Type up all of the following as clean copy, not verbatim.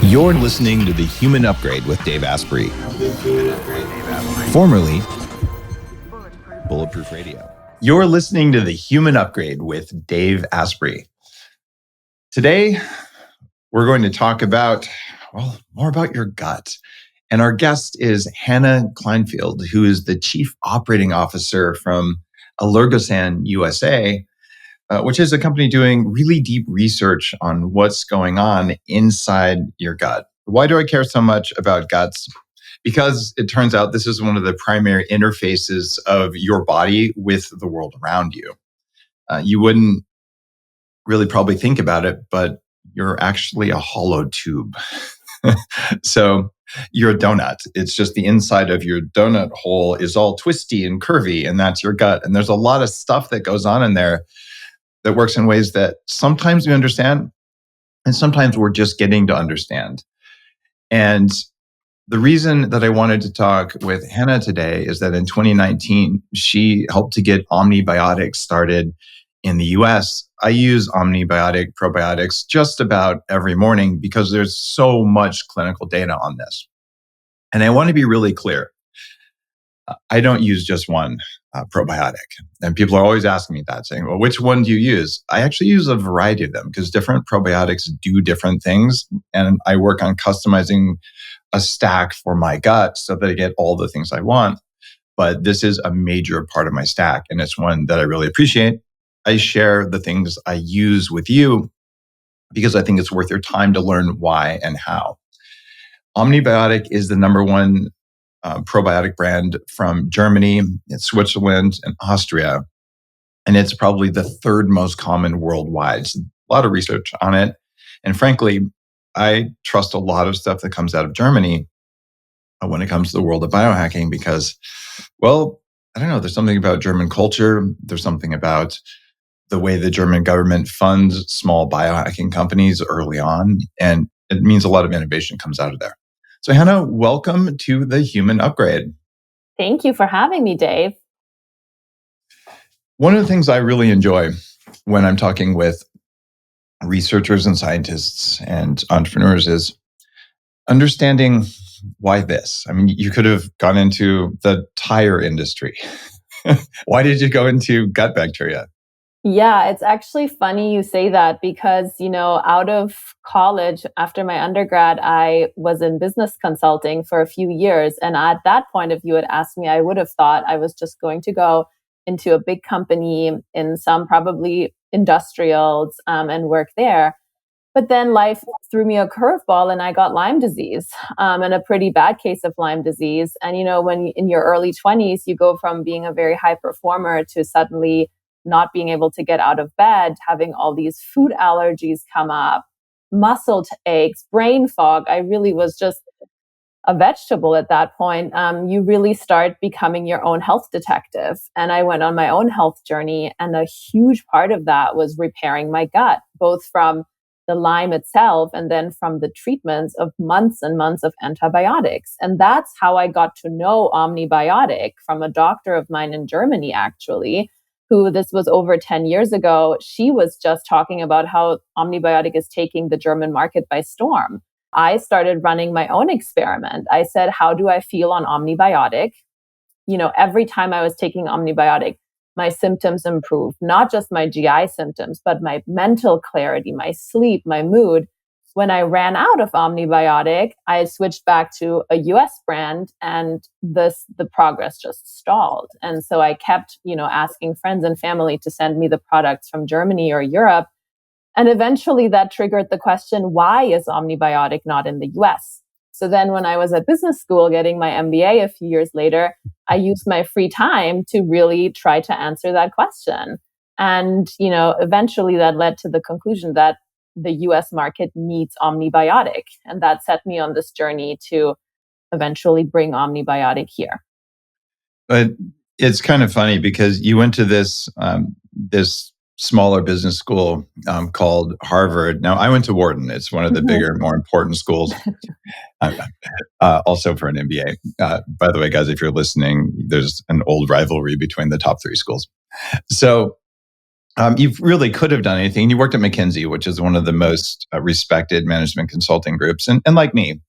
You're listening to The Human Upgrade with Dave Asprey, formerly Bulletproof Radio. You're listening to The Human Upgrade with Dave Asprey. Today, we're going to talk about, more about your gut. And our guest is Hannah Kleinfield, who is the Chief Operating Officer from Allergosan USA, which is a company doing really deep research on what's going on inside your gut. Why do I care so much about guts? Because it turns out this is one of the primary interfaces of your body with the world around you. You wouldn't really probably think about it, but you're actually a hollow tube. So you're a donut. It's just the inside of your donut hole is all twisty and curvy, and that's your gut. And there's a lot of stuff that goes on in there that works in ways that sometimes we understand, and sometimes we're just getting to understand. And the reason that I wanted to talk with Hannah today is that in 2019, she helped to get OMNi-BiOTiC started in the US. I use OMNi-BiOTiC probiotics just about every morning because there's so much clinical data on this. And I want to be really clear. I don't use just one probiotic. And people are always asking me that, saying, well, which one do you use? I actually use a variety of them because different probiotics do different things. And I work on customizing a stack for my gut so that I get all the things I want. But this is a major part of my stack, and it's one that I really appreciate. I share the things I use with you because I think it's worth your time to learn why and how. OMNi-BiOTiC is the number one probiotic brand from Germany, Switzerland, and Austria. And it's probably the third most common worldwide. So a lot of research on it. And frankly, I trust a lot of stuff that comes out of Germany when it comes to the world of biohacking because, well, I don't know, there's something about German culture. There's something about the way the German government funds small biohacking companies early on. And it means a lot of innovation comes out of there. So Hannah, welcome to The Human Upgrade. Thank you for having me, Dave. One of the things I really enjoy when I'm talking with researchers and scientists and entrepreneurs is understanding why this. I mean, you could have gone into the tire industry. Why did you go into gut bacteria? Yeah, it's actually funny you say that because, out of college, after my undergrad, I was in business consulting for a few years. And at that point, if you had asked me, I would have thought I was just going to go into a big company in some probably industrials and work there. But then life threw me a curveball and I got Lyme disease and a pretty bad case of Lyme disease. And, when in your early 20s, you go from being a very high performer to suddenly not being able to get out of bed, having all these food allergies come up, muscle aches, brain fog. I really was just a vegetable at that point. You really start becoming your own health detective. And I went on my own health journey. And a huge part of that was repairing my gut, both from the Lyme itself and then from the treatments of months and months of antibiotics. And that's how I got to know OMNi-BiOTiC from a doctor of mine in Germany, actually, who this was over 10 years ago. She was just talking about how OMNi-BiOTiC is taking the German market by storm. I started running my own experiment. I said, how do I feel on OMNi-BiOTiC? Every time I was taking OMNi-BiOTiC, my symptoms improved, not just my GI symptoms, but my mental clarity, my sleep, my mood. When I ran out of OMNi-BiOTiC, I switched back to a US brand and the progress just stalled. And so I kept, asking friends and family to send me the products from Germany or Europe. And eventually that triggered the question, why is OMNi-BiOTiC not in the US? So then when I was at business school getting my MBA a few years later, I used my free time to really try to answer that question. And, eventually that led to the conclusion that the US market needs OMNi-BiOTiC. And that set me on this journey to eventually bring OMNi-BiOTiC here. But it's kind of funny because you went to this smaller business school called Harvard. Now, I went to Wharton. It's one of the bigger, more important schools, also for an MBA. By the way, guys, if you're listening, there's an old rivalry between the top three schools. So You really could have done anything. You worked at McKinsey, which is one of the most respected management consulting groups. And like me,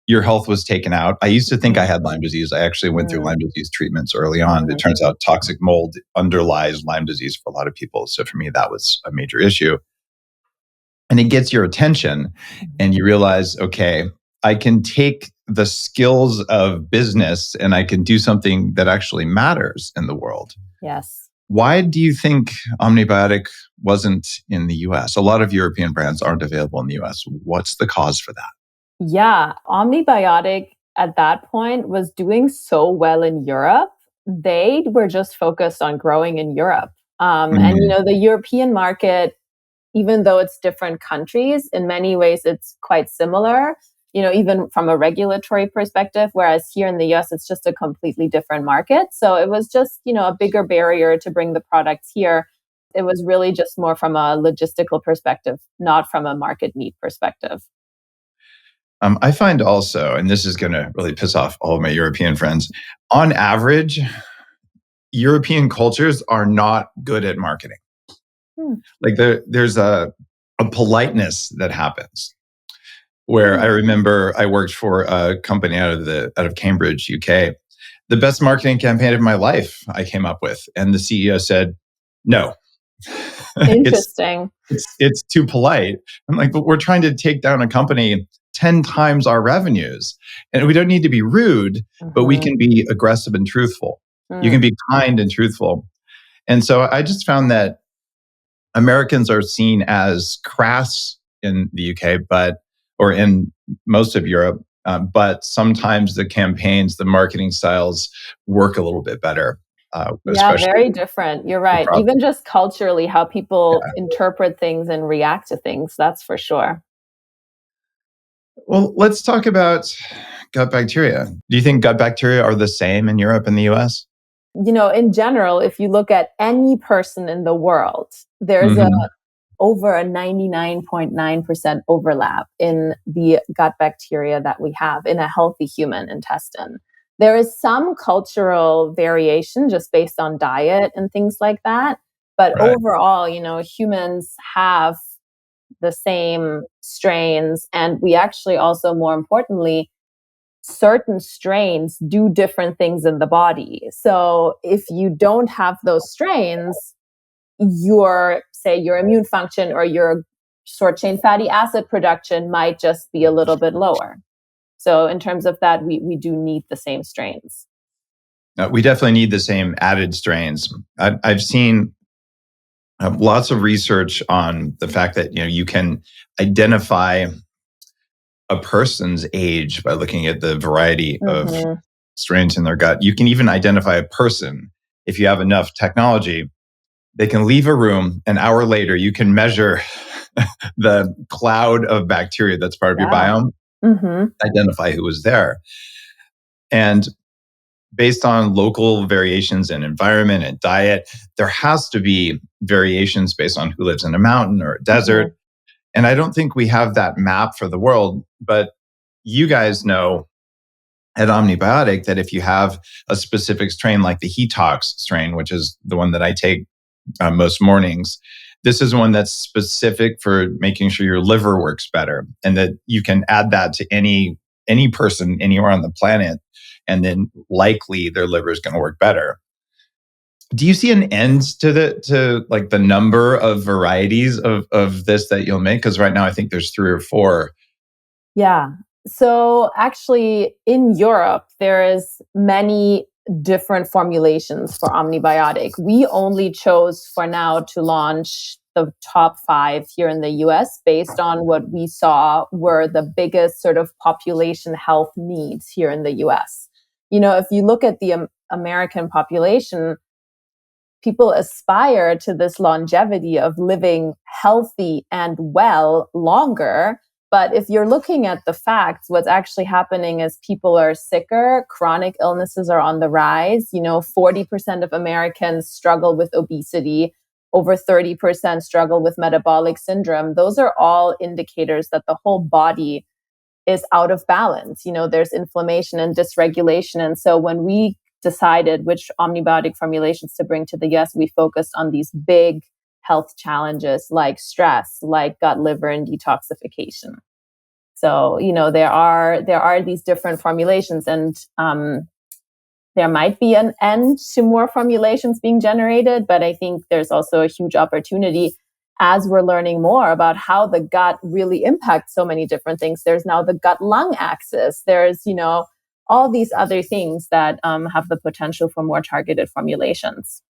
your health was taken out. I used to think I had Lyme disease. I actually went through Lyme disease treatments early on. It turns out toxic mold underlies Lyme disease for a lot of people. So for me, that was a major issue. And it gets your attention and you realize, okay, I can take the skills of business and I can do something that actually matters in the world. Yes. Why do you think OMNi-BiOTiC wasn't in the US? A lot of European brands aren't available in the US. What's the cause for that? Yeah, OMNi-BiOTiC at that point was doing so well in Europe. They were just focused on growing in Europe. And, the European market, even though it's different countries, in many ways it's quite similar, even from a regulatory perspective, whereas here in the US, it's just a completely different market. So it was just, a bigger barrier to bring the products here. It was really just more from a logistical perspective, not from a market need perspective. I find also, and this is going to really piss off all of my European friends, on average, European cultures are not good at marketing. Like there's a politeness that happens. Where I remember I worked for a company out of Cambridge, UK. The best marketing campaign of my life I came up with, and the CEO said, "No, Interesting. it's too polite." I'm like, "But we're trying to take down a company 10 times our revenues, and we don't need to be rude, but we can be aggressive and truthful. You can be kind and truthful." And so I just found that Americans are seen as crass in the UK, or in most of Europe, but sometimes the campaigns, the marketing styles work a little bit better. Yeah, very different. You're right. Even just culturally, how people interpret things and react to things, that's for sure. Well, let's talk about gut bacteria. Do you think gut bacteria are the same in Europe and the US? In general, if you look at any person in the world, there's over a 99.9% overlap in the gut bacteria that we have in a healthy human intestine. There is some cultural variation just based on diet and things like that. But overall, humans have the same strains. And we actually also, more importantly, certain strains do different things in the body. So if you don't have those strains, your immune function or your short chain fatty acid production might just be a little bit lower. So in terms of that, we do need the same strains. We definitely need the same added strains. I've seen lots of research on the fact that you can identify a person's age by looking at the variety of strains in their gut. You can even identify a person if you have enough technology. They can leave a room, an hour later, you can measure the cloud of bacteria that's part of your biome, identify who was there. And based on local variations in environment and diet, there has to be variations based on who lives in a mountain or a desert. And I don't think we have that map for the world, but you guys know at OMNi-BiOTiC that if you have a specific strain like the Detox strain, which is the one that I take most mornings, this is one that's specific for making sure your liver works better, and that you can add that to any person anywhere on the planet, and then likely their liver is going to work better. Do you see an end to the number of varieties of this that you'll make? Because right now I think there's 3 or 4. Yeah. So actually in Europe, there is many different formulations for OMNi-BiOTiC. We only chose for now to launch the top 5 here in the US based on what we saw were the biggest sort of population health needs here in the US. If you look at the American population, people aspire to this longevity of living healthy and well longer. But if you're looking at the facts, what's actually happening is people are sicker, chronic illnesses are on the rise. 40% of Americans struggle with obesity, over 30% struggle with metabolic syndrome. Those are all indicators that the whole body is out of balance. There's inflammation and dysregulation. And so when we decided which OMNi-BiOTiC formulations to bring to the US, we focused on these big health challenges like stress, like gut, liver, and detoxification. So, there are these different formulations, and there might be an end to more formulations being generated, but I think there's also a huge opportunity as we're learning more about how the gut really impacts so many different things. There's now the gut-lung axis. There's, all these other things that have the potential for more targeted formulations.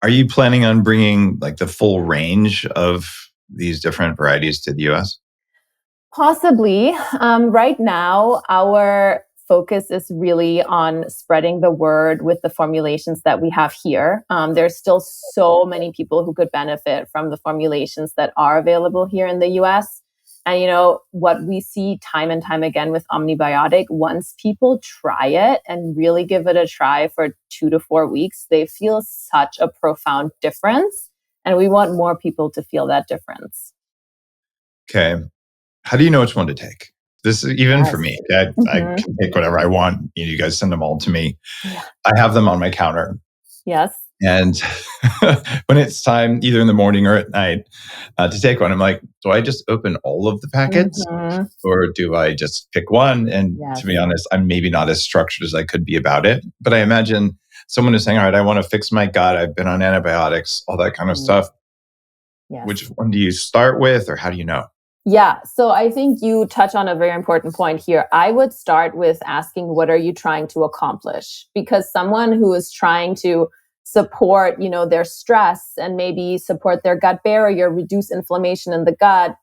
Are you planning on bringing like the full range of these different varieties to the US? Possibly. Right now, our focus is really on spreading the word with the formulations that we have here. There's still so many people who could benefit from the formulations that are available here in the US. And what we see time and time again with OMNi-BiOTiC, once people try it and really give it a try for 2 to 4 weeks, they feel such a profound difference. And we want more people to feel that difference. Okay. How do you know which one to take? This is even for me. I can take whatever I want. You guys send them all to me. Yeah. I have them on my counter. Yes. And when it's time, either in the morning or at night, to take one, I'm like, do I just open all of the packets or do I just pick one? And to be honest, I'm maybe not as structured as I could be about it. But I imagine someone is saying, all right, I want to fix my gut. I've been on antibiotics, all that kind of stuff. Yes. Which one do you start with, or how do you know? Yeah. So I think you touch on a very important point here. I would start with asking, what are you trying to accomplish? Because someone who is trying to support, their stress and maybe support their gut barrier, reduce inflammation in the gut,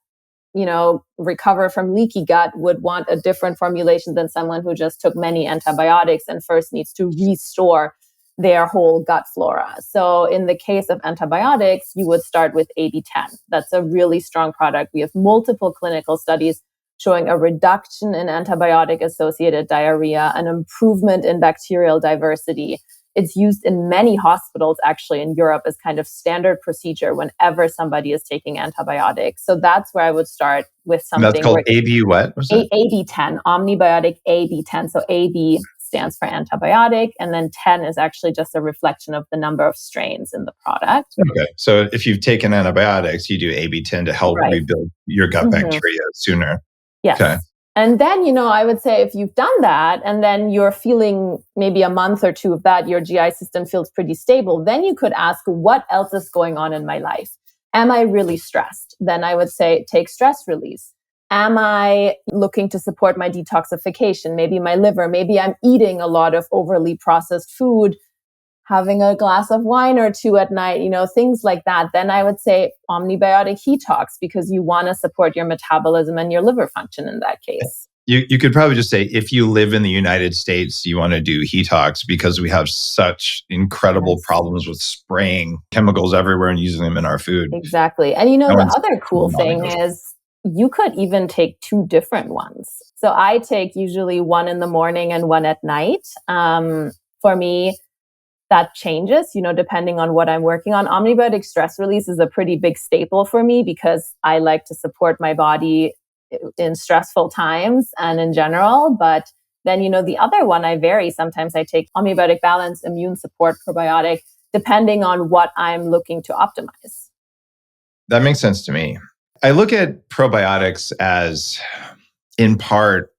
recover from leaky gut would want a different formulation than someone who just took many antibiotics and first needs to restore their whole gut flora. So in the case of antibiotics, you would start with AB10. That's a really strong product. We have multiple clinical studies showing a reduction in antibiotic-associated diarrhea, an improvement in bacterial diversity. It's used in many hospitals, actually, in Europe as kind of standard procedure whenever somebody is taking antibiotics. So that's where I would start with something. And that's called AB what? AB10, OMNi-BiOTiC AB10. So AB stands for antibiotic, and then 10 is actually just a reflection of the number of strains in the product. Okay. So if you've taken antibiotics, you do AB10 to help rebuild your gut bacteria sooner. Yes. Okay. And then, I would say if you've done that and then you're feeling maybe a month or two of that, your GI system feels pretty stable, then you could ask, what else is going on in my life? Am I really stressed? Then I would say, take stress release. Am I looking to support my detoxification? Maybe my liver, maybe I'm eating a lot of overly processed food, having a glass of wine or two at night, things like that. Then I would say OMNi-BiOTiC Detox, because you want to support your metabolism and your liver function in that case. You could probably just say, if you live in the United States, you want to do Detox because we have such incredible problems with spraying chemicals everywhere and using them in our food. Exactly. And the other cool thing is you could even take 2 different ones. So I take usually one in the morning and one at night. For me, that changes, depending on what I'm working on. OMNi-BiOTiC stress release is a pretty big staple for me because I like to support my body in stressful times and in general. But then, the other one I vary. Sometimes I take OMNi-BiOTiC Balance, Immune Support, Probiotic, depending on what I'm looking to optimize. That makes sense to me. I look at probiotics as, in part,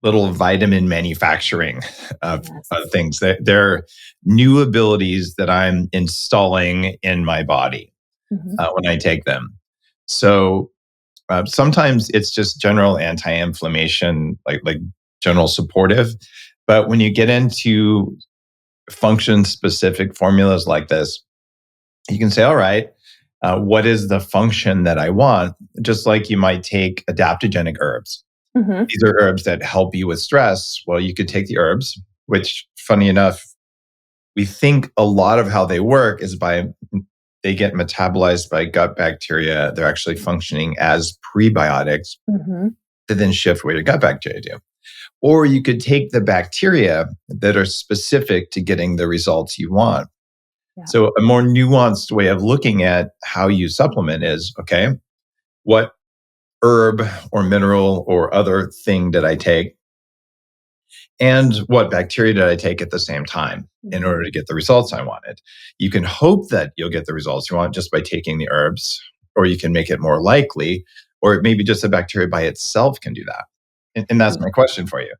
little vitamin manufacturing of things. They're new abilities that I'm installing in my body when I take them. So sometimes it's just general anti-inflammation, like general supportive. But when you get into function-specific formulas like this, you can say, all right, what is the function that I want? Just like you might take adaptogenic herbs. These are herbs that help you with stress. Well, you could take the herbs, which, funny enough, we think a lot of how they work is they get metabolized by gut bacteria. They're actually functioning as prebiotics to then shift what your gut bacteria do. Or you could take the bacteria that are specific to getting the results you want. Yeah. So a more nuanced way of looking at how you supplement is, okay, what herb or mineral or other thing that I take And what bacteria did I take at the same time in order to get the results I wanted? You can hope that you'll get the results you want just by taking the herbs, or you can make it more likely, or maybe just the bacteria by itself can do that. And that's my question for you.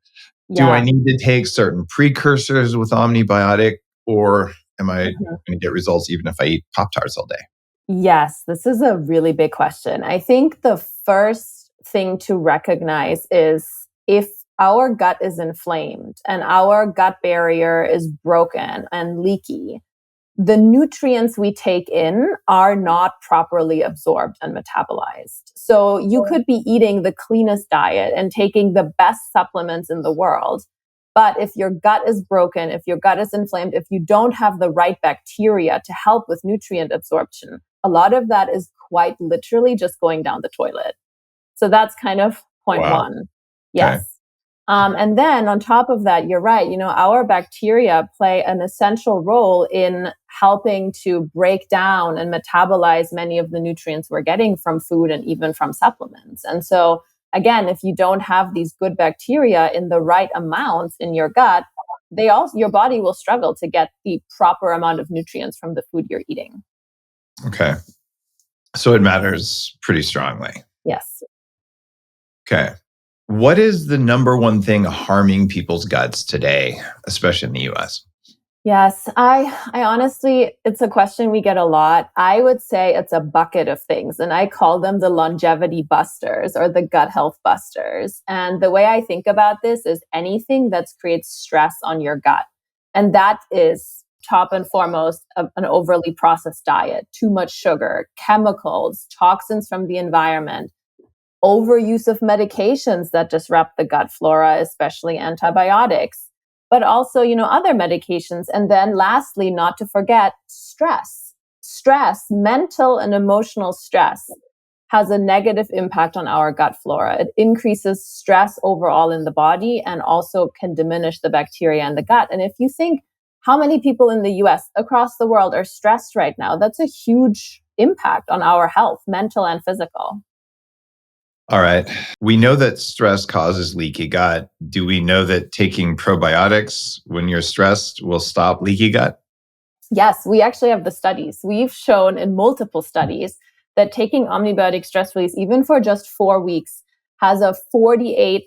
Do I Yeah. need to take certain precursors with OMNi-BiOTiC, or am I Mhm. going to get results even if I eat Pop-Tarts all day? Yes, this is a really big question. I think the first thing to recognize is if our gut is inflamed and our gut barrier is broken and leaky, the nutrients we take in are not properly absorbed and metabolized. So you could be eating the cleanest diet and taking the best supplements in the world. But if your gut is broken, if your gut is inflamed, if you don't have the right bacteria to help with nutrient absorption, a lot of that is quite literally just going down the toilet. So that's kind of point Wow. one. Okay. Yes. And then on top of that, you're right. Our bacteria play an essential role in helping to break down and metabolize many of the nutrients we're getting from food and even from supplements. And so, again, if you don't have these good bacteria in the right amounts in your gut, your body will struggle to get the proper amount of nutrients from the food you're eating. Okay. So it matters pretty strongly. Yes. Okay. What is the number one thing harming people's guts today, especially in the US? Yes, I honestly, it's a question we get a lot. I would say it's a bucket of things, and I call them the longevity busters or the gut health busters. And the way I think about this is anything that creates stress on your gut. And that is top and foremost an overly processed diet, too much sugar, chemicals, toxins from the environment, overuse of medications that disrupt the gut flora, especially antibiotics, but also, other medications. And then lastly, not to forget stress. Stress, mental and emotional stress has a negative impact on our gut flora. It increases stress overall in the body and also can diminish the bacteria in the gut. And if you think how many people in the US across the world are stressed right now, that's a huge impact on our health, mental and physical. All right. We know that stress causes leaky gut. Do we know that taking probiotics when you're stressed will stop leaky gut? Yes, we actually have the studies. We've shown in multiple studies that taking OMNi-BiOTiC stress release, even for just 4 weeks, has a 48%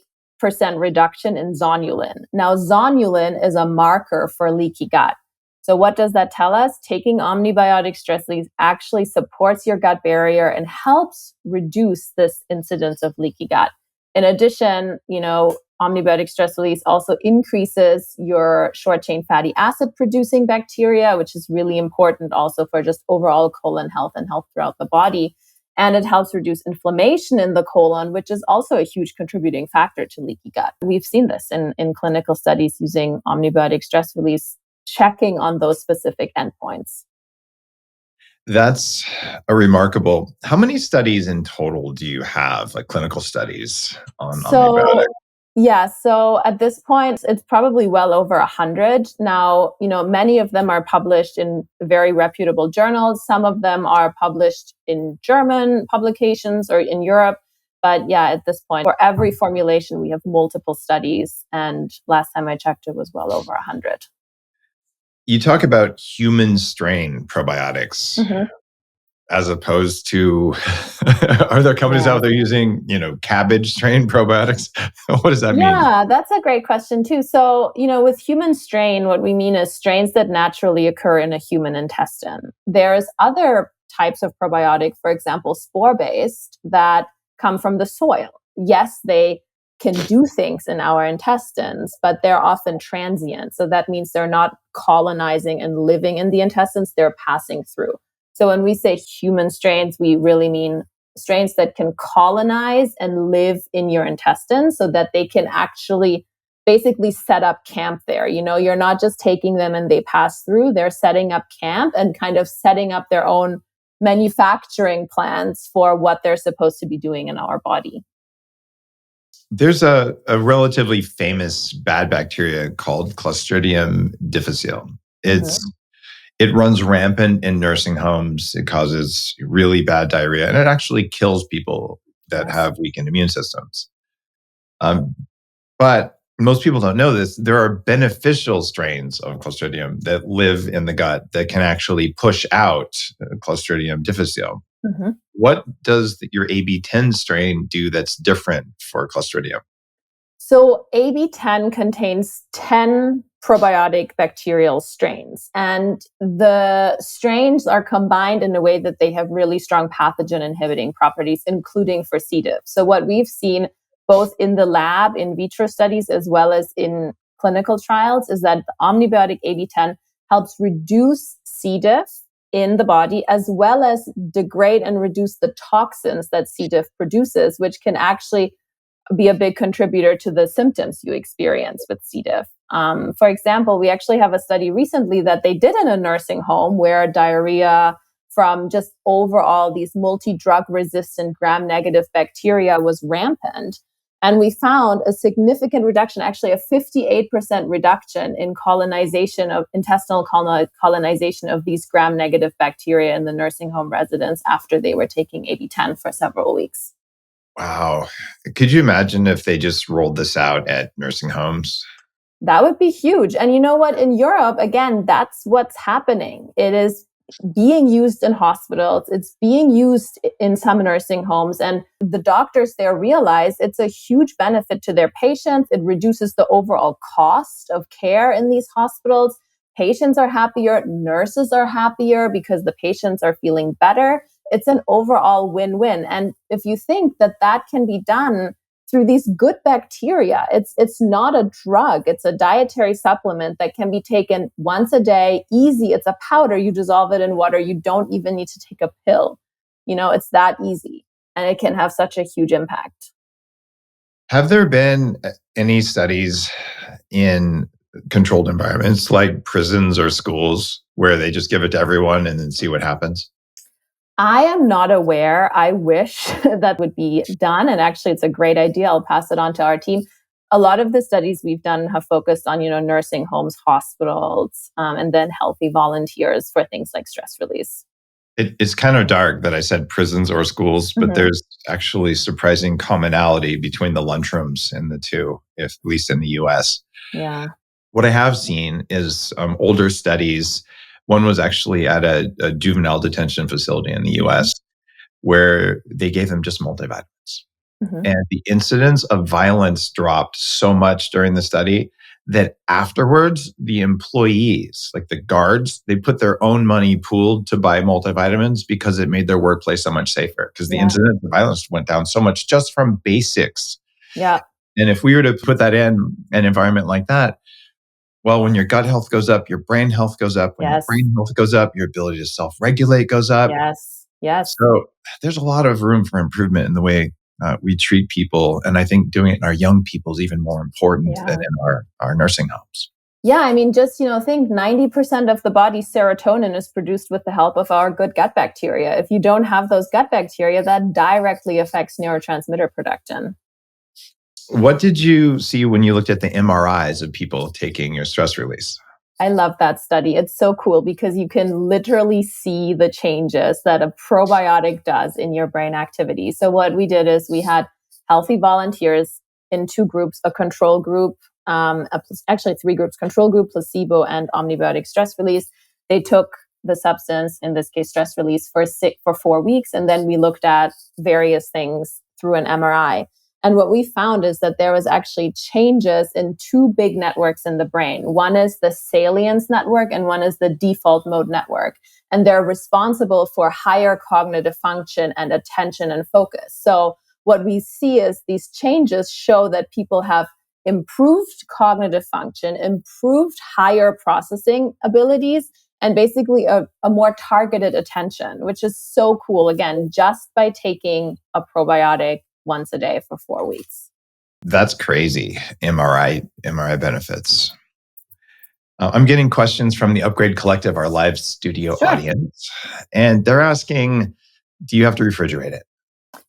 reduction in zonulin. Now, zonulin is a marker for leaky gut. So, what does that tell us? Taking OMNi-BiOTiC stress release actually supports your gut barrier and helps reduce this incidence of leaky gut. In addition, OMNi-BiOTiC stress release also increases your short chain fatty acid producing bacteria, which is really important also for just overall colon health and health throughout the body. And it helps reduce inflammation in the colon, which is also a huge contributing factor to leaky gut. We've seen this in clinical studies using OMNi-BiOTiC stress release, checking on those specific endpoints. That's a remarkable. How many studies in total do you have, like clinical studies on OMNi-BiOTiC? So, yeah, so at this point, it's probably well over 100. Now, many of them are published in very reputable journals. Some of them are published in German publications or in Europe. But yeah, at this point, for every formulation, we have multiple studies. And last time I checked, it was well over 100. You talk about human strain probiotics. As opposed to, are there companies out there using, cabbage strain probiotics? What does that mean? Yeah, that's a great question too. So, with human strain, what we mean is strains that naturally occur in a human intestine. There's other types of probiotic, for example, spore-based, that come from the soil. Yes, they can do things in our intestines, but they're often transient. So that means they're not colonizing and living in the intestines, they're passing through. So when we say human strains, we really mean strains that can colonize and live in your intestines so that they can actually basically set up camp there. You're not just taking them and they pass through, they're setting up camp and kind of setting up their own manufacturing plants for what they're supposed to be doing in our body. There's a relatively famous bad bacteria called Clostridium difficile. It runs rampant in nursing homes. It causes really bad diarrhea, and it actually kills people that have weakened immune systems. But most people don't know this. There are beneficial strains of Clostridium that live in the gut that can actually push out Clostridium difficile. Mm-hmm. What does your AB10 strain do that's different for Clostridium? So AB10 contains 10 probiotic bacterial strains, and the strains are combined in a way that they have really strong pathogen inhibiting properties, including for C. diff. So what we've seen both in the lab, in vitro studies, as well as in clinical trials, is that the OMNi-BiOTiC AB10 helps reduce C. diff in the body, as well as degrade and reduce the toxins that C. diff produces, which can actually be a big contributor to the symptoms you experience with C. diff. For example, we actually have a study recently that they did in a nursing home where diarrhea from just overall these multi-drug resistant gram-negative bacteria was rampant. And we found a significant reduction, actually a 58% reduction in colonization of intestinal colonization of these gram-negative bacteria in the nursing home residents after they were taking AB10 for several weeks. Wow. Could you imagine if they just rolled this out at nursing homes? That would be huge. And you know what? In Europe, again, that's what's happening. It is being used in hospitals. It's being used in some nursing homes. And the doctors there realize it's a huge benefit to their patients. It reduces the overall cost of care in these hospitals. Patients are happier. Nurses are happier because the patients are feeling better. It's an overall win-win. And if you think that that can be done through these good bacteria, it's not a drug. It's a dietary supplement that can be taken once a day, easy. It's a powder. You dissolve it in water. You don't even need to take a pill. It's that easy. And it can have such a huge impact. Have there been any studies in controlled environments like prisons or schools where they just give it to everyone and then see what happens? I am not aware. I wish that would be done. And actually, it's a great idea. I'll pass it on to our team. A lot of the studies we've done have focused on, nursing homes, hospitals, and then healthy volunteers for things like stress release. It's kind of dark that I said prisons or schools, but there's actually surprising commonality between the lunchrooms and the two, at least in the US. Yeah. What I have seen is older studies. One was actually at a juvenile detention facility in the US where they gave them just multivitamins. And the incidence of violence dropped so much during the study that afterwards, the employees, like the guards, they put their own money pooled to buy multivitamins because it made their workplace so much safer. Because the incidence of violence went down so much just from basics. Yeah. And if we were to put that in an environment like that, well, when your gut health goes up, your brain health goes up. When your brain health goes up, your ability to self-regulate goes up. Yes. So there's a lot of room for improvement in the way we treat people. And I think doing it in our young people is even more important than in our nursing homes. Yeah, I mean, just, think 90% of the body's serotonin is produced with the help of our good gut bacteria. If you don't have those gut bacteria, that directly affects neurotransmitter production. What did you see when you looked at the MRIs of people taking your stress release? I love that study. It's so cool because you can literally see the changes that a probiotic does in your brain activity. So what we did is we had healthy volunteers in two groups, a control group, actually three groups, control group, placebo, and OMNi-BiOTiC stress release. They took the substance, in this case, stress release, for 4 weeks. And then we looked at various things through an MRI. And what we found is that there was actually changes in two big networks in the brain. One is the salience network and one is the default mode network. And they're responsible for higher cognitive function and attention and focus. So what we see is these changes show that people have improved cognitive function, improved higher processing abilities, and basically a more targeted attention, which is so cool, again, just by taking a probiotic once a day for 4 weeks. That's crazy. MRI benefits. I'm getting questions from the Upgrade Collective, our live studio audience, and they're asking, do you have to refrigerate it?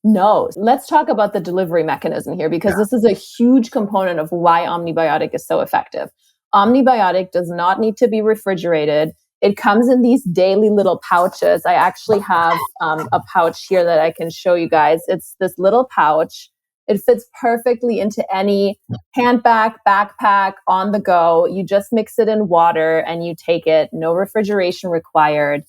No. Let's talk about the delivery mechanism here, because this is a huge component of why OMNi-BiOTiC is so effective. OMNi-BiOTiC does not need to be refrigerated. It comes in these daily little pouches. I actually have a pouch here that I can show you guys. It's this little pouch. It fits perfectly into any handbag, backpack, on the go. You just mix it in water and you take it. No refrigeration required.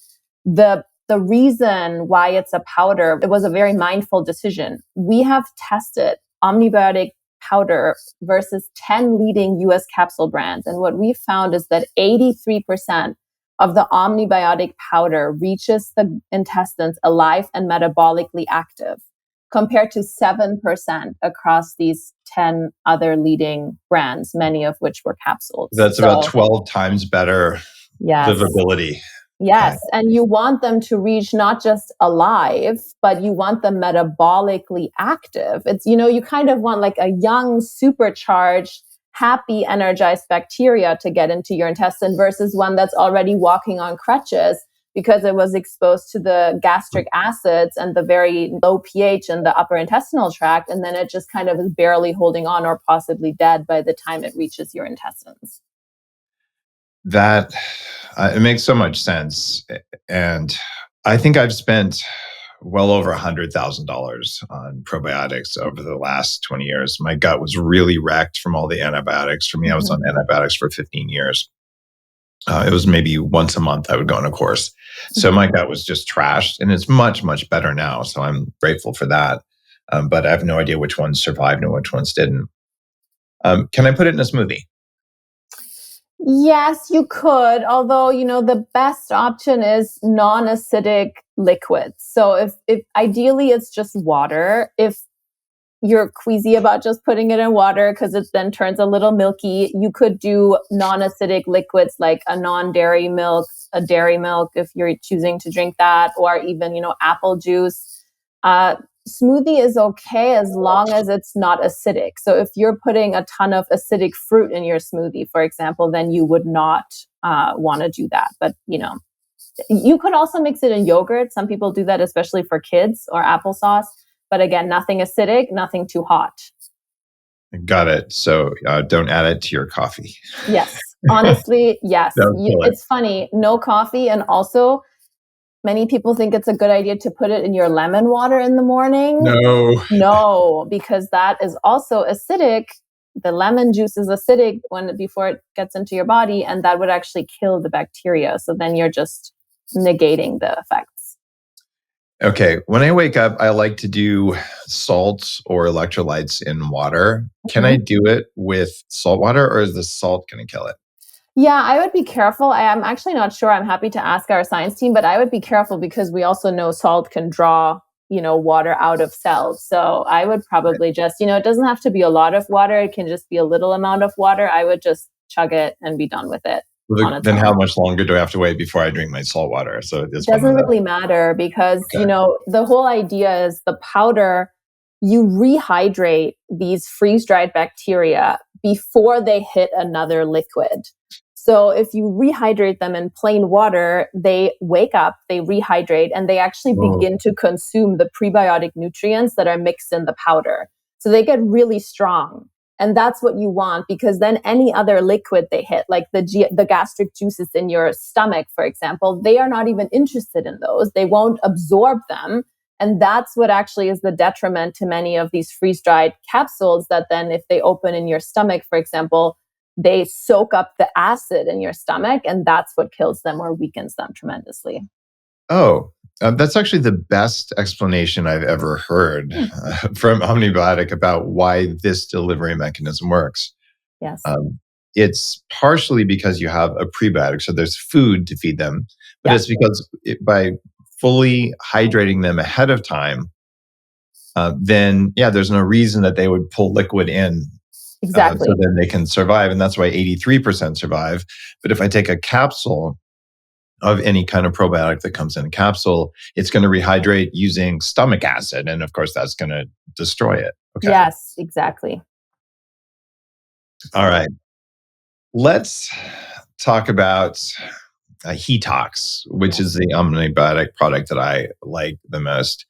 The reason why it's a powder, it was a very mindful decision. We have tested OMNi-BiOTiC powder versus 10 leading US capsule brands. And what we found is that 83% of the OMNi-BiOTiC powder reaches the intestines alive and metabolically active, compared to 7% across these 10 other leading brands, many of which were capsules. That's about 12 times better livability. Yes. Okay. And you want them to reach not just alive, but you want them metabolically active. It's, you kind of want like a young, supercharged, happy, energized bacteria to get into your intestine versus one that's already walking on crutches because it was exposed to the gastric acids and the very low pH in the upper intestinal tract. And then it just kind of is barely holding on or possibly dead by the time it reaches your intestines. That it makes so much sense. And I think I've spent well over $100,000 on probiotics over the last 20 years. My gut was really wrecked from all the antibiotics. For me, I was on antibiotics for 15 years. It was maybe once a month I would go on a course. So my gut was just trashed, and it's much, much better now. So I'm grateful for that. But I have no idea which ones survived and which ones didn't. Can I put it in a smoothie? Yes, you could. Although, the best option is non-acidic liquids. So if ideally it's just water. If you're queasy about just putting it in water because it then turns a little milky, you could do non-acidic liquids like a non-dairy milk, a dairy milk if you're choosing to drink that, or even, apple juice. Smoothie is okay as long as it's not acidic. So if you're putting a ton of acidic fruit in your smoothie, for example, then you would not want to do that. But, you could also mix it in yogurt. Some people do that, especially for kids, or applesauce. But again, nothing acidic, nothing too hot. Got it. So don't add it to your coffee. Yes. Honestly, yes. It's funny. No coffee. And also, many people think it's a good idea to put it in your lemon water in the morning. No, because that is also acidic. The lemon juice is acidic before it gets into your body, and that would actually kill the bacteria. So then you're just negating the effects. Okay. When I wake up, I like to do salt or electrolytes in water. Can I do it with salt water, or is the salt going to kill it? Yeah, I would be careful. I am actually not sure. I'm happy to ask our science team, but I would be careful because we also know salt can draw, water out of cells. So I would probably just, it doesn't have to be a lot of water. It can just be a little amount of water. I would just chug it and be done with it. Then how much longer do I have to wait before I drink my salt water? So it doesn't really matter because, the whole idea is the powder, you rehydrate these freeze-dried bacteria before they hit another liquid. So if you rehydrate them in plain water, they wake up, they rehydrate, and they actually begin to consume the prebiotic nutrients that are mixed in the powder. So they get really strong. And that's what you want, because then any other liquid they hit, like the gastric juices in your stomach, for example, they are not even interested in those. They won't absorb them. And that's what actually is the detriment to many of these freeze-dried capsules, that then if they open in your stomach, for example, they soak up the acid in your stomach, and that's what kills them or weakens them tremendously. Oh, that's actually the best explanation I've ever heard from OMNi-BiOTiC about why this delivery mechanism works. Yes. It's partially because you have a prebiotic, so there's food to feed them, but it's because by fully hydrating them ahead of time, then there's no reason that they would pull liquid in. Exactly. So then they can survive, and that's why 83% survive. But if I take a capsule of any kind of probiotic that comes in a capsule, it's going to rehydrate using stomach acid. And of course, that's going to destroy it. Okay. Yes, exactly. All right. Let's talk about Hetox, which is the OMNi-BiOTiC product that I like the most.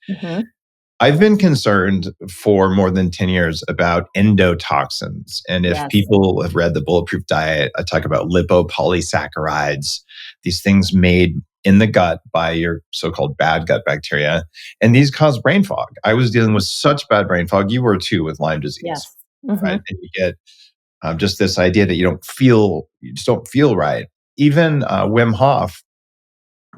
I've been concerned for more than 10 years about endotoxins. And if people have read the Bulletproof Diet, I talk about lipopolysaccharides, these things made in the gut by your so-called bad gut bacteria. And these cause brain fog. I was dealing with such bad brain fog. You were too with Lyme disease, Yes. right? And you get just this idea that you just don't feel right. Even Wim Hof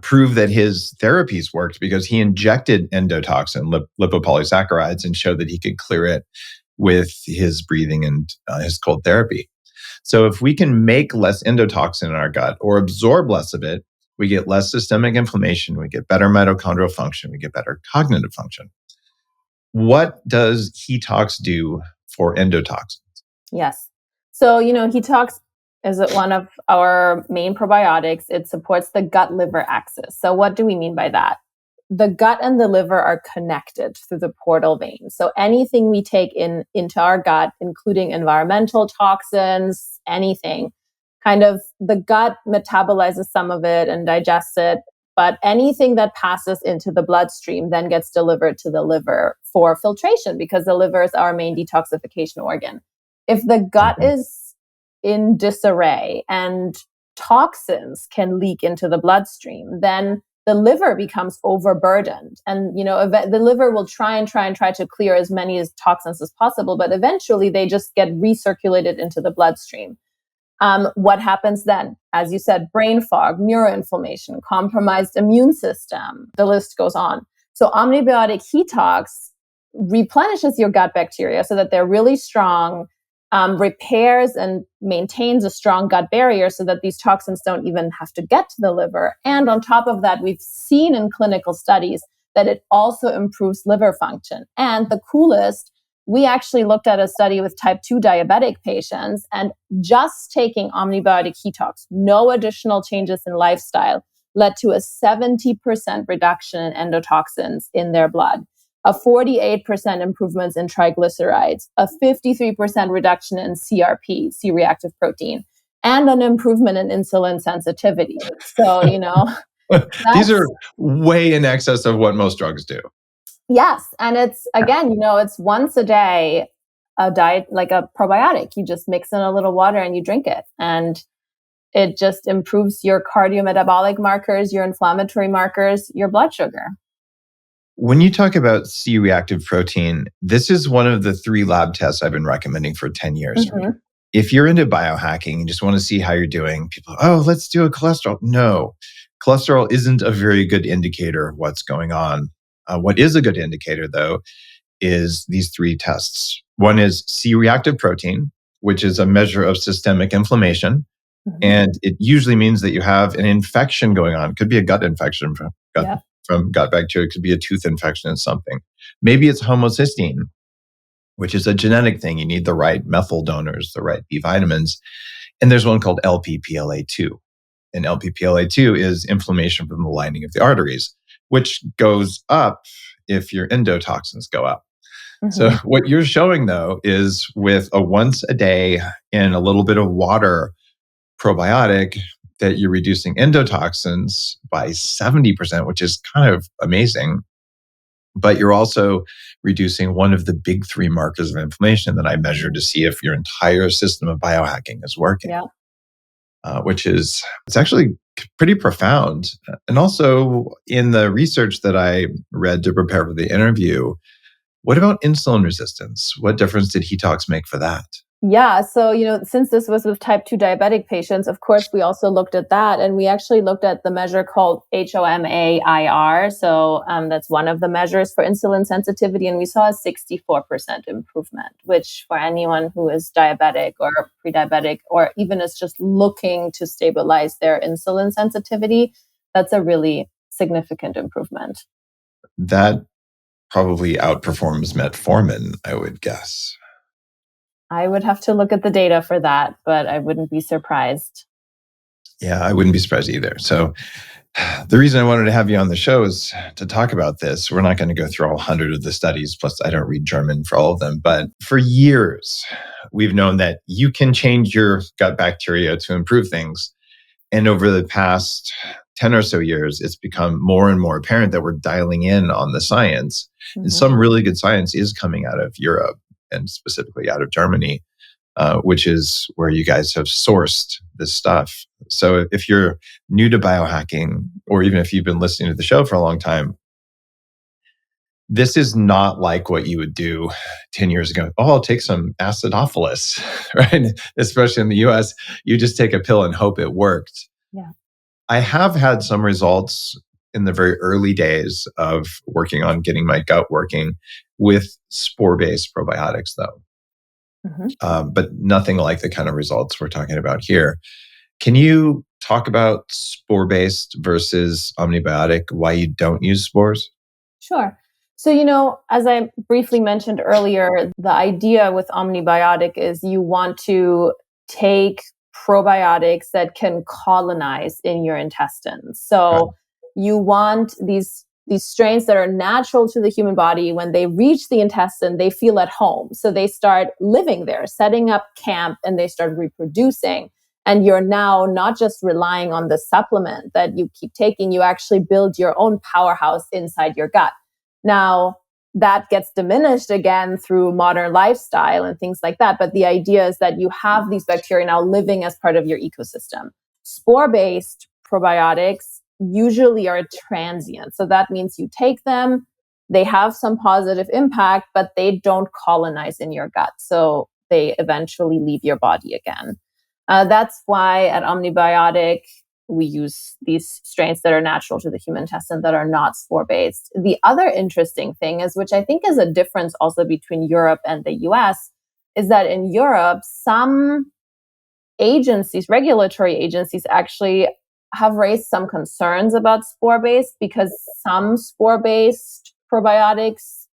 proved that his therapies worked because he injected endotoxin, lipopolysaccharides, and showed that he could clear it with his breathing and his cold therapy. So if we can make less endotoxin in our gut or absorb less of it, we get less systemic inflammation, we get better mitochondrial function, we get better cognitive function. What does Detox do for endotoxins? Yes. So, Detox is one of our main probiotics. It supports the gut-liver axis. So what do we mean by that? The gut and the liver are connected through the portal vein. So anything we take into our gut, including environmental toxins, anything, kind of the gut metabolizes some of it and digests it. But anything that passes into the bloodstream then gets delivered to the liver for filtration, because the liver is our main detoxification organ. If the gut is in disarray and toxins can leak into the bloodstream, then the liver becomes overburdened. And, the liver will try to clear as many toxins as possible, but eventually they just get recirculated into the bloodstream. What happens then? As you said, brain fog, neuroinflammation, compromised immune system, the list goes on. So OMNi-BiOTiC Detox replenishes your gut bacteria so that they're really strong, repairs and maintains a strong gut barrier so that these toxins don't even have to get to the liver. And on top of that, we've seen in clinical studies that it also improves liver function. And the coolest, we actually looked at a study with type 2 diabetic patients, and just taking OMNi-BiOTiC Detox, no additional changes in lifestyle, led to a 70% reduction in endotoxins in their blood, a 48% improvements in triglycerides, a 53% reduction in CRP, C-reactive protein, and an improvement in insulin sensitivity. So, these are way in excess of what most drugs do. Yes. And it's, again, it's once a day, a diet, like a probiotic. You just mix in a little water and you drink it. And it just improves your cardiometabolic markers, your inflammatory markers, your blood sugar. When you talk about C-reactive protein, this is one of the 3 lab tests I've been recommending for 10 years. Mm-hmm. If you're into biohacking and just want to see how you're doing, people, let's do a cholesterol. No, cholesterol isn't a very good indicator of what's going on. What is a good indicator, though, is these 3 tests. One is C-reactive protein, which is a measure of systemic inflammation. Mm-hmm. And it usually means that you have an infection going on. It could be a gut infection from gut bacteria. It could be a tooth infection and something. Maybe it's homocysteine, which is a genetic thing. You need the right methyl donors, the right B vitamins. And there's one called LPPLA2. And LPPLA2 is inflammation from the lining of the arteries, which goes up if your endotoxins go up. Mm-hmm. So what you're showing, though, is with a once a day in a little bit of water probiotic that you're reducing endotoxins by 70%, which is kind of amazing. But you're also reducing one of the big 3 markers of inflammation that I measure to see if your entire system of biohacking is working. Yeah. It's actually pretty profound. And also in the research that I read to prepare for the interview, what about insulin resistance? What difference did Detox make for that? Yeah. So, since this was with type 2 diabetic patients, of course, we also looked at that. And we actually looked at the measure called HOMAIR. So that's one of the measures for insulin sensitivity. And we saw a 64% improvement, which for anyone who is diabetic or pre-diabetic, or even is just looking to stabilize their insulin sensitivity, that's a really significant improvement. That probably outperforms metformin, I would guess. I would have to look at the data for that, but I wouldn't be surprised. Yeah, I wouldn't be surprised either. So the reason I wanted to have you on the show is to talk about this. We're not going to go through all 100 of the studies, plus I don't read German for all of them. But for years, we've known that you can change your gut bacteria to improve things. And over the past 10 or so years, it's become more and more apparent that we're dialing in on the science. Mm-hmm. And some really good science is coming out of Europe, and specifically out of Germany, which is where you guys have sourced this stuff. So if you're new to biohacking, or even if you've been listening to the show for a long time, this is not like what you would do 10 years ago. Oh, I'll take some acidophilus, right? Especially in the US, you just take a pill and hope it worked. Yeah. I have had some results in the very early days of working on getting my gut working with spore-based probiotics, though. But nothing like the kind of results we're talking about here. Can you talk about spore-based versus OMNi-BiOTiC, why you don't use spores? Sure. So, as I briefly mentioned earlier, the idea with OMNi-BiOTiC is you want to take probiotics that can colonize in your intestines. Right. So, you want these strains that are natural to the human body. When they reach the intestine, they feel at home. So they start living there, setting up camp, and they start reproducing. And you're now not just relying on the supplement that you keep taking, you actually build your own powerhouse inside your gut. Now, that gets diminished again through modern lifestyle and things like that. But the idea is that you have these bacteria now living as part of your ecosystem. Spore-based probiotics usually are transient. So that means you take them, they have some positive impact, but they don't colonize in your gut. So they eventually leave your body again. That's why at OMNi-BiOTiC, we use these strains that are natural to the human intestine that are not spore-based. The other interesting thing is, which I think is a difference also between Europe and the US, is that in Europe, some agencies, regulatory agencies, actually have raised some concerns about spore-based because some spore-based probiotics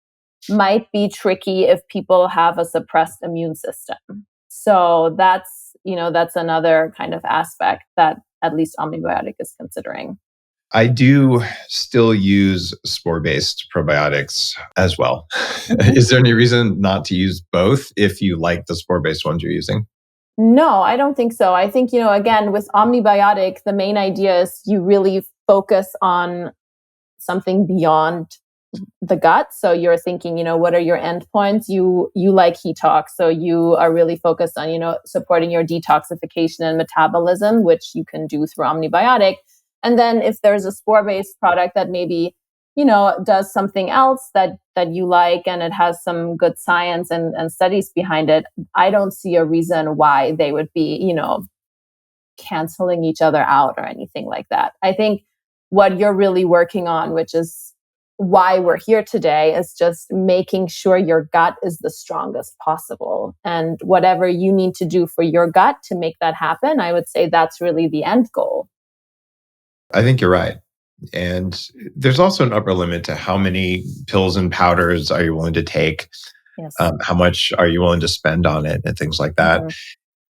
might be tricky if people have a suppressed immune system. So that's another kind of aspect that at least OMNi-BiOTiC is considering. I do still use spore-based probiotics as well. Is there any reason not to use both if you like the spore-based ones you're using? No, I don't think so. I think, again, with OMNi-BiOTiC, the main idea is you really focus on something beyond the gut. So you're thinking, what are your endpoints? You like detox, so you are really focused on, supporting your detoxification and metabolism, which you can do through OMNi-BiOTiC. And then if there's a spore-based product that maybe, does something else that you like and it has some good science and studies behind it, I don't see a reason why they would be, canceling each other out or anything like that. I think what you're really working on, which is why we're here today, is just making sure your gut is the strongest possible. And whatever you need to do for your gut to make that happen, I would say that's really the end goal. I think you're right. And there's also an upper limit to how many pills and powders are you willing to take? Yes. How much are you willing to spend on it and things like that? Mhm.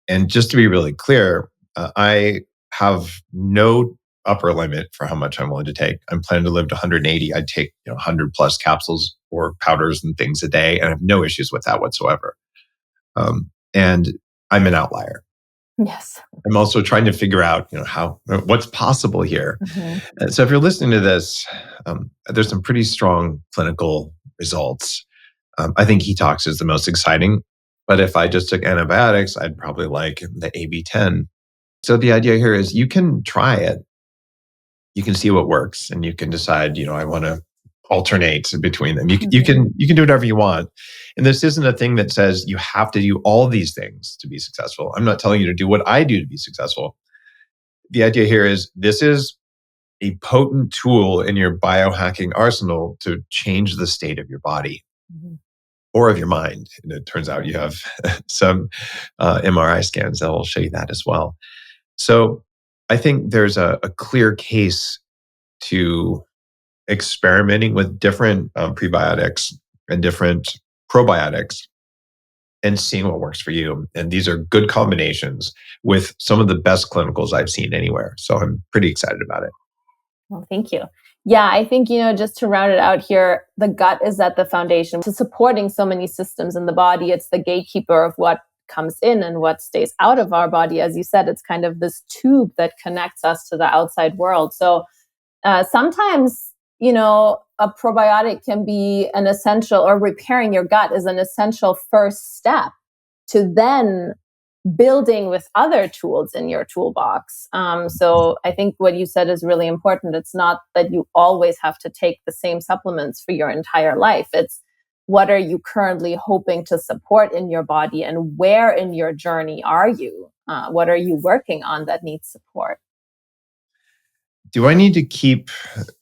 And just to be really clear, I have no upper limit for how much I'm willing to take. I'm planning to live to 180. I'd take 100 plus capsules or powders and things a day, and I have no issues with that whatsoever. And I'm an outlier. Yes. I'm also trying to figure out, what's possible here. And so if you're listening to this, there's some pretty strong clinical results. I think detox is the most exciting. But if I just took antibiotics, I'd probably like the AB10. So the idea here is you can try it. You can see what works and you can decide, I want to alternate between them. You can do whatever you want. And this isn't a thing that says you have to do all these things to be successful. I'm not telling you to do what I do to be successful. The idea here is this is a potent tool in your biohacking arsenal to change the state of your body or of your mind. And it turns out you have some MRI scans that will show you that as well. So I think there's a clear case to experimenting with different prebiotics and different probiotics and seeing what works for you. And these are good combinations with some of the best clinicals I've seen anywhere. So I'm pretty excited about it. Well, thank you. Yeah, I think, just to round it out here, the gut is at the foundation to supporting so many systems in the body. It's the gatekeeper of what comes in and what stays out of our body. As you said, it's kind of this tube that connects us to the outside world. So sometimes, a probiotic can be an essential, or repairing your gut is an essential first step to then building with other tools in your toolbox. So I think what you said is really important. It's not that you always have to take the same supplements for your entire life. It's what are you currently hoping to support in your body, and where in your journey are you? What are you working on that needs support? Do I need to keep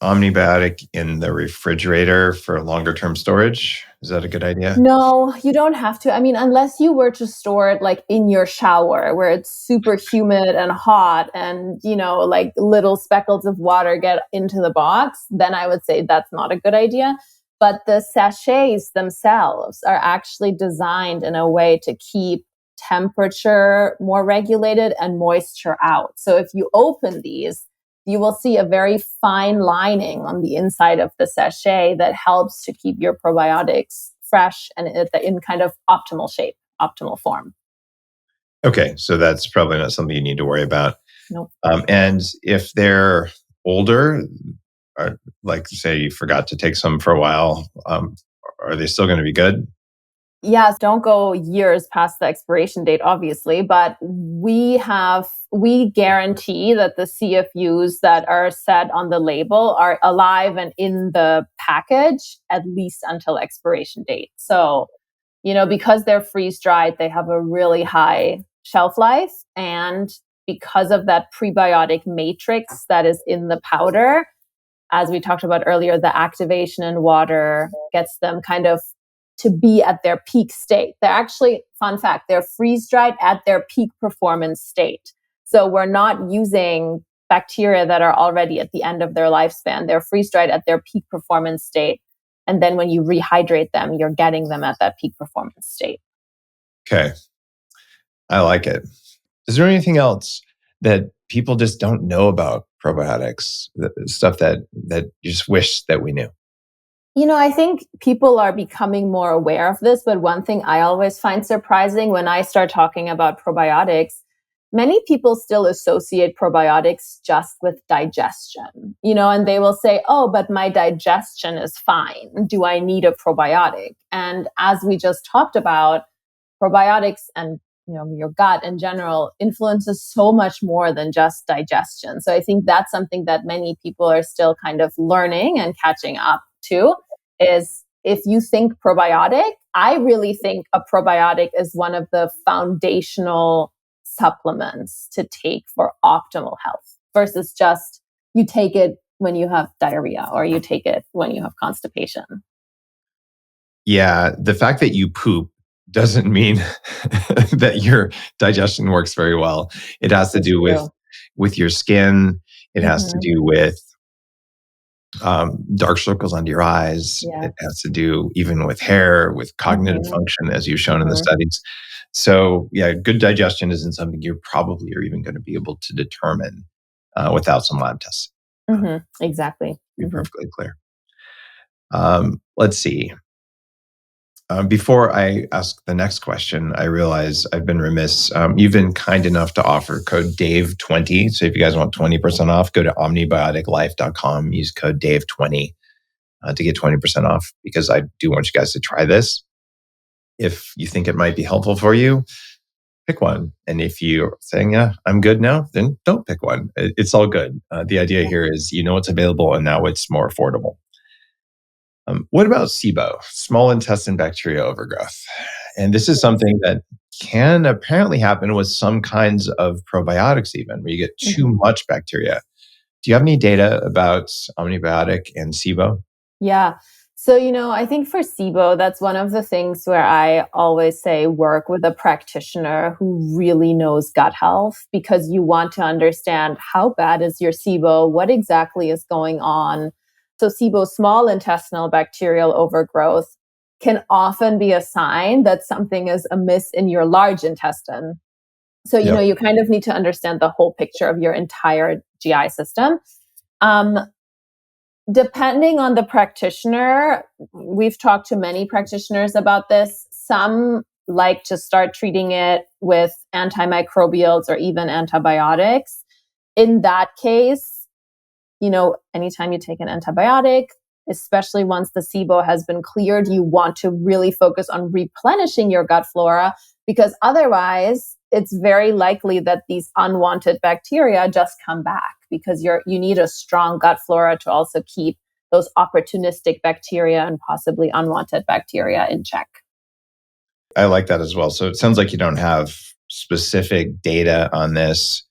OMNi-BiOTiC in the refrigerator for longer term storage? Is that a good idea? No, you don't have to. I mean, unless you were to store it like in your shower where it's super humid and hot and, like little speckles of water get into the box, then I would say that's not a good idea. But the sachets themselves are actually designed in a way to keep temperature more regulated and moisture out. So if you open these, you will see a very fine lining on the inside of the sachet that helps to keep your probiotics fresh and in kind of optimal shape, optimal form. Okay, so that's probably not something you need to worry about. Nope. And if they're older, or like say you forgot to take some for a while, are they still going to be good? Yes, don't go years past the expiration date, obviously, but we guarantee that the CFUs that are set on the label are alive and in the package at least until expiration date. So, because they're freeze dried, they have a really high shelf life. And because of that prebiotic matrix that is in the powder, as we talked about earlier, the activation in water gets them kind of to be at their peak state. They're actually, fun fact, they're freeze dried at their peak performance state. So we're not using bacteria that are already at the end of their lifespan. They're freeze dried at their peak performance state. And then when you rehydrate them, you're getting them at that peak performance state. Okay, I like it. Is there anything else that people just don't know about probiotics? Stuff that you just wish that we knew? I think people are becoming more aware of this, but one thing I always find surprising when I start talking about probiotics, many people still associate probiotics just with digestion, and they will say, oh, but my digestion is fine. Do I need a probiotic? And as we just talked about, probiotics and your gut in general influences so much more than just digestion. So I think that's something that many people are still kind of learning and catching up to, is if you think probiotic, I really think a probiotic is one of the foundational supplements to take for optimal health versus just you take it when you have diarrhea or you take it when you have constipation. Yeah, the fact that you poop doesn't mean that your digestion works very well. It has to do with your skin. It has to do with dark circles under your eyes. Yeah. It has to do even with hair, with cognitive function, as you've shown in the studies. So, yeah, good digestion isn't something you probably are even going to be able to determine without some lab tests. Exactly. To be perfectly clear. Let's see. Before I ask the next question, I realize I've been remiss. You've been kind enough to offer code DAVE20. So if you guys want 20% off, go to omnibioticlife.com, use code DAVE20 to get 20% off, because I do want you guys to try this. If you think it might be helpful for you, pick one. And if you're saying, yeah, I'm good now, then don't pick one. It's all good. The idea here is it's available and now it's more affordable. What about SIBO, small intestine bacteria overgrowth? And this is something that can apparently happen with some kinds of probiotics, even where you get too much bacteria. Do you have any data about OMNi-BiOTiC and SIBO? Yeah. So, I think for SIBO, that's one of the things where I always say work with a practitioner who really knows gut health, because you want to understand how bad is your SIBO, what exactly is going on. So SIBO, small intestinal bacterial overgrowth, can often be a sign that something is amiss in your large intestine. So, you kind of need to understand the whole picture of your entire GI system. Depending on the practitioner, we've talked to many practitioners about this. Some like to start treating it with antimicrobials or even antibiotics. In that case, anytime you take an antibiotic, especially once the SIBO has been cleared, you want to really focus on replenishing your gut flora because otherwise it's very likely that these unwanted bacteria just come back, because you need a strong gut flora to also keep those opportunistic bacteria and possibly unwanted bacteria in check. I like that as well. So it sounds like you don't have specific data on this.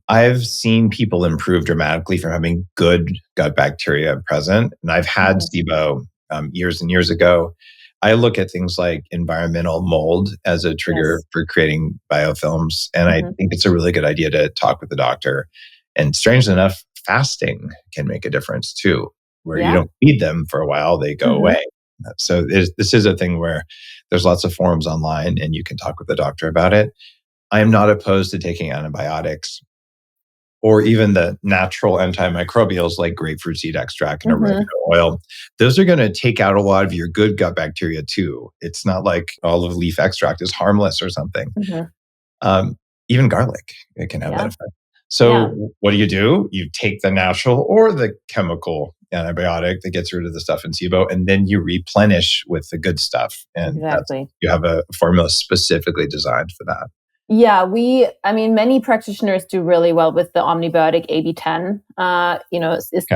I've seen people improve dramatically from having good gut bacteria present. And I've had SIBO years and years ago. I look at things like environmental mold as a trigger for creating biofilms. And I think it's a really good idea to talk with the doctor. And strangely enough, fasting can make a difference too, where you don't feed them for a while, they go away. So this is a thing where there's lots of forums online and you can talk with the doctor about it. I am not opposed to taking antibiotics or even the natural antimicrobials like grapefruit seed extract and oregano oil. Those are going to take out a lot of your good gut bacteria too. It's not like olive leaf extract is harmless or something. Even garlic, it can have that effect. So what do? You take the natural or the chemical antibiotic that gets rid of the stuff in SIBO, and then you replenish with the good stuff. And you have a formula specifically designed for that. Yeah, many practitioners do really well with the OMNi-BiOTiC AB10.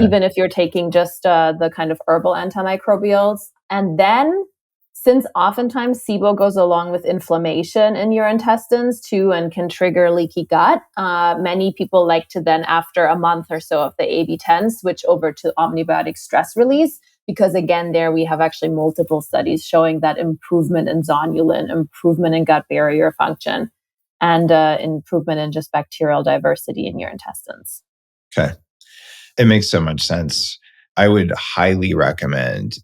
Even if you're taking just the kind of herbal antimicrobials. And then, since oftentimes SIBO goes along with inflammation in your intestines too and can trigger leaky gut, many people like to then, after a month or so of the AB10, switch over to OMNi-BiOTiC stress release. Because again, there we have actually multiple studies showing that improvement in zonulin, improvement in gut barrier function, and improvement in just bacterial diversity in your intestines. Okay. It makes so much sense. I would highly recommend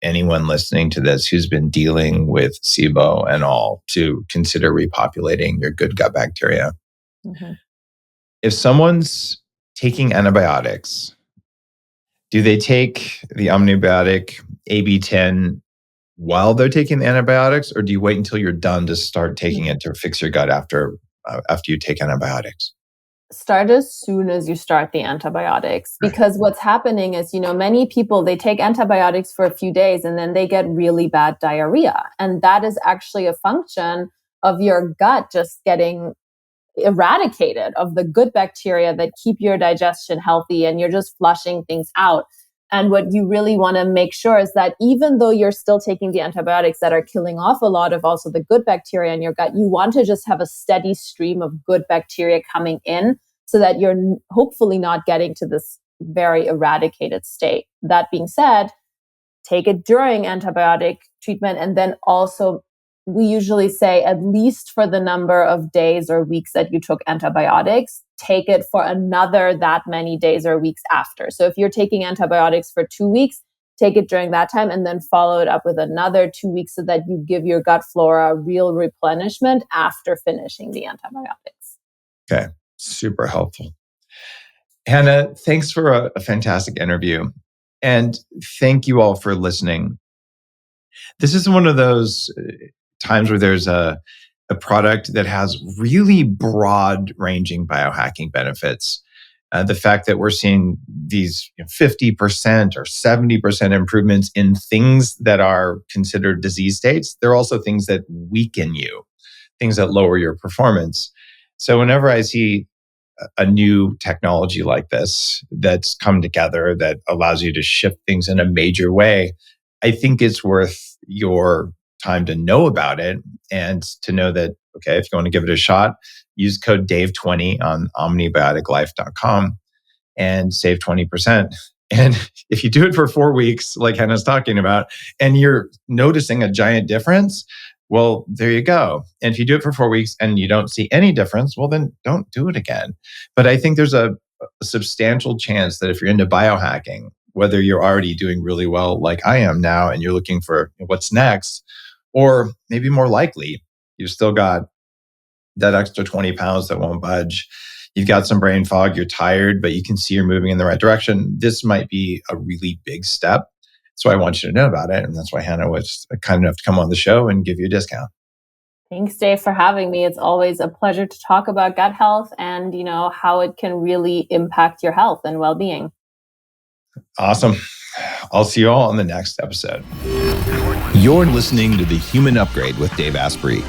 anyone listening to this who's been dealing with SIBO and all to consider repopulating your good gut bacteria. If someone's taking antibiotics, do they take the OMNi-BiOTiC AB10 while they're taking the antibiotics, or do you wait until you're done to start taking it to fix your gut after you take antibiotics? Start as soon as you start the antibiotics, because what's happening is, many people, they take antibiotics for a few days and then they get really bad diarrhea. And that is actually a function of your gut just getting eradicated of the good bacteria that keep your digestion healthy, and you're just flushing things out. And what you really want to make sure is that even though you're still taking the antibiotics that are killing off a lot of also the good bacteria in your gut, you want to just have a steady stream of good bacteria coming in so that you're hopefully not getting to this very eradicated state. That being said, take it during antibiotic treatment, and then also we usually say, at least for the number of days or weeks that you took antibiotics, take it for another that many days or weeks after. So if you're taking antibiotics for 2 weeks, take it during that time and then follow it up with another 2 weeks so that you give your gut flora real replenishment after finishing the antibiotics. Okay, super helpful. Hannah, thanks for a fantastic interview. And thank you all for listening. This is one of those times where there's a product that has really broad-ranging biohacking benefits. The fact that we're seeing these 50% or 70% improvements in things that are considered disease states, there are also things that weaken you, things that lower your performance. So whenever I see a new technology like this that's come together that allows you to shift things in a major way, I think it's worth your time to know about it and to know that, okay, if you want to give it a shot, use code DAVE20 on OMNi-BiOTicLife.com and save 20%. And if you do it for 4 weeks, like Hannah's talking about, and you're noticing a giant difference, well, there you go. And if you do it for 4 weeks and you don't see any difference, well, then don't do it again. But I think there's a substantial chance that if you're into biohacking, whether you're already doing really well like I am now and you're looking for what's next, or maybe more likely, you've still got that extra 20 pounds that won't budge. You've got some brain fog, you're tired, but you can see you're moving in the right direction. This might be a really big step. So I want you to know about it. And that's why Hannah was kind enough to come on the show and give you a discount. Thanks, Dave, for having me. It's always a pleasure to talk about gut health and, how it can really impact your health and well-being. Awesome. I'll see you all on the next episode. You're listening to The Human Upgrade with Dave Asprey.